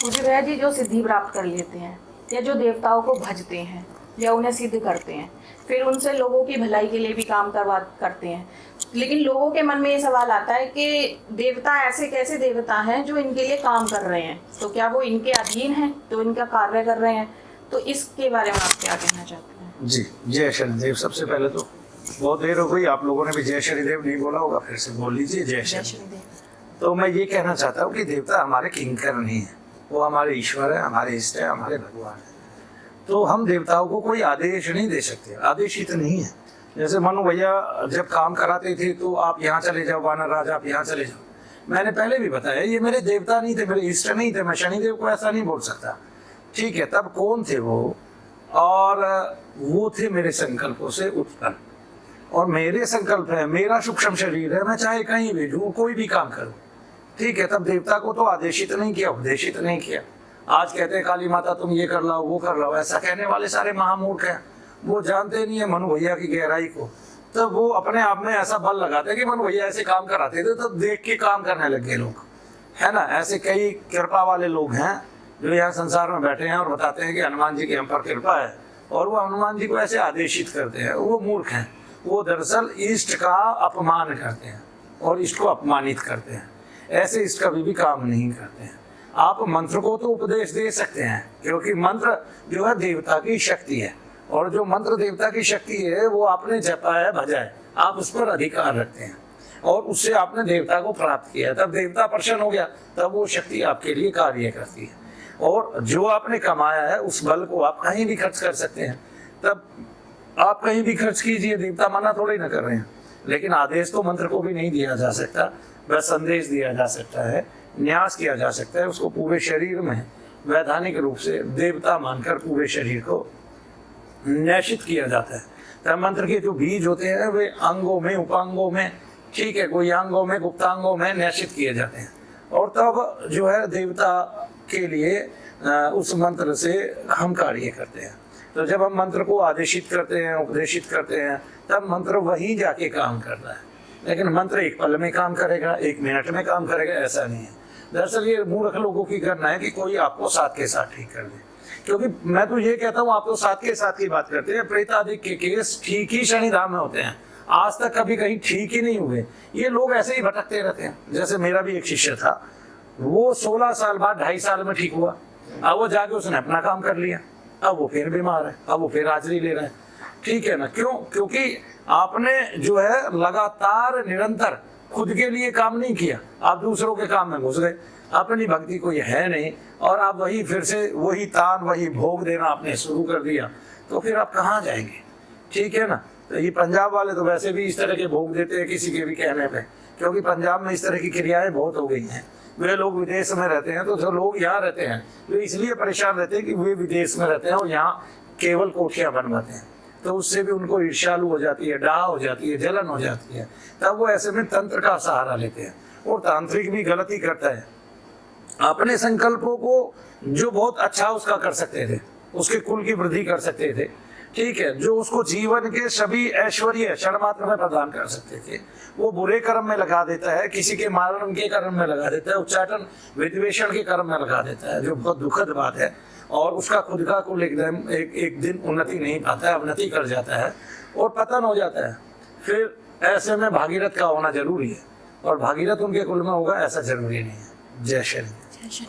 पूज्य भैया जी, जो सिद्धि प्राप्त कर लेते हैं या जो देवताओं को भजते हैं या उन्हें सिद्ध करते हैं, फिर उनसे लोगों की भलाई के लिए भी काम करते हैं, लेकिन लोगों के मन में ये सवाल आता है कि देवता ऐसे कैसे देवता हैं जो इनके लिए काम कर रहे हैं, तो क्या वो इनके अधीन हैं, तो इनका कार्य कर रहे हैं? तो इसके बारे में आप क्या कहना चाहते हैं? जी, जय शनिदेव। सबसे पहले तो बहुत देर हो गई, आप लोगों ने भी जय शनिदेव नहीं बोला होगा, फिर से बोल लीजिए जय शनिदेव। तो मैं ये कहना चाहता हूँ कि देवता हमारे किंकर नहीं है, वो हमारे ईश्वर है, हमारे इष्ट है, हमारे भगवान है। तो हम देवताओं को कोई आदेश नहीं दे सकते, आदेशित नहीं है। जैसे मनु भैया जब काम कराते थे तो आप यहाँ चले जाओ, वानर राज आप यहाँ चले जाओ। मैंने पहले भी बताया ये मेरे देवता नहीं थे, मेरे इष्ट नहीं थे, मैं शनिदेव को ऐसा नहीं बोल सकता। ठीक है, तब कौन थे वो? और वो थे मेरे संकल्पों से उत्पन्न, और मेरे संकल्प है, मेरा सूक्ष्म शरीर है, मैं चाहे कहीं भी जाऊँ, कोई भी काम करूँ। ठीक है, तब देवता को तो आदेशित नहीं किया, उपदेशित नहीं किया। आज कहते हैं काली माता तुम ये कर लाओ, वो कर लाओ, ऐसा कहने वाले सारे महामूर्ख हैं। वो जानते नहीं है मनु भैया की गहराई को। तो वो अपने आप में ऐसा बल लगाते हैं कि मनु भैया ऐसे काम कराते थे तो देख के काम करने लग गए लोग, है ना। ऐसे कई कृपा वाले लोग हैं जो यहाँ संसार में बैठे हैं और बताते हैं कि हनुमान जी की हम पर कृपा है, और वो हनुमान जी को ऐसे आदेशित करते हैं। वो मूर्ख हैं, वो दरअसल इष्ट का अपमान करते हैं और इष्ट को अपमानित करते हैं। ऐसे इष्ट कभी भी काम नहीं करते हैं। आप मंत्र को तो उपदेश दे सकते हैं, क्योंकि मंत्र जो है देवता की शक्ति है, और जो मंत्र देवता की शक्ति है वो आपने जपा है, भजा है, आप उस पर अधिकार रखते हैं और उससे आपने देवता को प्राप्त किया, तब देवता प्रसन्न हो गया, तब वो शक्ति आपके लिए कार्य करती है। और जो आपने कमाया है उस बल को आप कहीं भी खर्च कर सकते हैं, तब आप कहीं भी खर्च कीजिए, देवता मना थोड़ी ना कर रहे हैं। लेकिन आदेश तो मंत्र को भी नहीं दिया जा सकता, बस संदेश दिया जा सकता है, न्यास किया जा सकता है। उसको पूरे शरीर में वैधानिक रूप से देवता मानकर पूरे शरीर को न्यासित किया जाता है। तब मंत्र के जो बीज होते हैं वे अंगों में, उपांगों में, ठीक है, कोई अंगों में, गुप्तांगों में न्यासित किए जाते हैं, और तब जो है देवता के लिए उस मंत्र से हम कार्य करते हैं। तो जब हम मंत्र को आदेशित करते हैं, उपदेशित करते हैं, तब मंत्र वहीं जाके काम करता है। लेकिन मंत्र एक पल में काम करेगा, एक मिनट में काम करेगा, ऐसा नहीं है। दरअसल ये मूर्ख लोगों की करना है कि कोई आपको साथ के साथ ठीक कर दे। क्योंकि मैं तो ये कहता हूँ, आप तो साथ के साथ की बात करते हैं, प्रेतादिक के केस ठीक ही शनिधाम में होते हैं, आज तक कभी कहीं ठीक ही नहीं हुए। ये लोग ऐसे ही भटकते रहते हैं। जैसे मेरा भी एक शिष्य था, वो 16 साल बाद 2.5 साल में ठीक हुआ। अब वो जाके उसने अपना काम कर लिया, अब वो फिर बीमार है, अब वो फिर हाजिरी ले रहा है। ठीक है ना, क्यों? क्योंकि आपने जो है लगातार निरंतर खुद के लिए काम नहीं किया, आप दूसरों के काम में घुस गए। अपनी भक्ति कोई है नहीं, और आप वही फिर से वही तान, वही भोग देना आपने शुरू कर दिया, तो फिर आप कहाँ जाएंगे? ठीक है ना। तो ये पंजाब वाले तो वैसे भी इस तरह के भोग देते हैं किसी के भी कहने पे, क्योंकि पंजाब में इस तरह की क्रियाएं बहुत हो गई हैं। वे लोग विदेश में रहते हैं, तो जो लोग यहाँ रहते हैं वे इसलिए परेशान रहते हैं कि वे विदेश में रहते हैं और यहाँ केवल कोठियाँ बनवाते हैं, तो उससे भी उनको ईर्ष्यालु हो जाती है, डाह हो जाती है, जलन हो जाती है। तब वो ऐसे में तंत्र का सहारा लेते हैं, और तांत्रिक भी गलती करता है। अपने संकल्पों को जो बहुत अच्छा उसका कर सकते थे, उसके कुल की वृद्धि कर सकते थे, ठीक है, जो उसको जीवन के सभी ऐश्वर्य क्षण मात्र में प्रदान कर सकते थे, वो बुरे कर्म में लगा देता है, किसी के मारण के कर्म में लगा देता है, उच्चाटन विद्वेषण के कर्म में लगा देता है, जो बहुत दुखद बात है। और उसका खुद का कुल एकदम एक दिन उन्नति नहीं पाता है, अवनति कर जाता है और पतन हो जाता है। फिर ऐसे में भागीरथ का होना जरूरी है, और भागीरथ उनके कुल में होगा ऐसा जरूरी नहीं है। जय श्री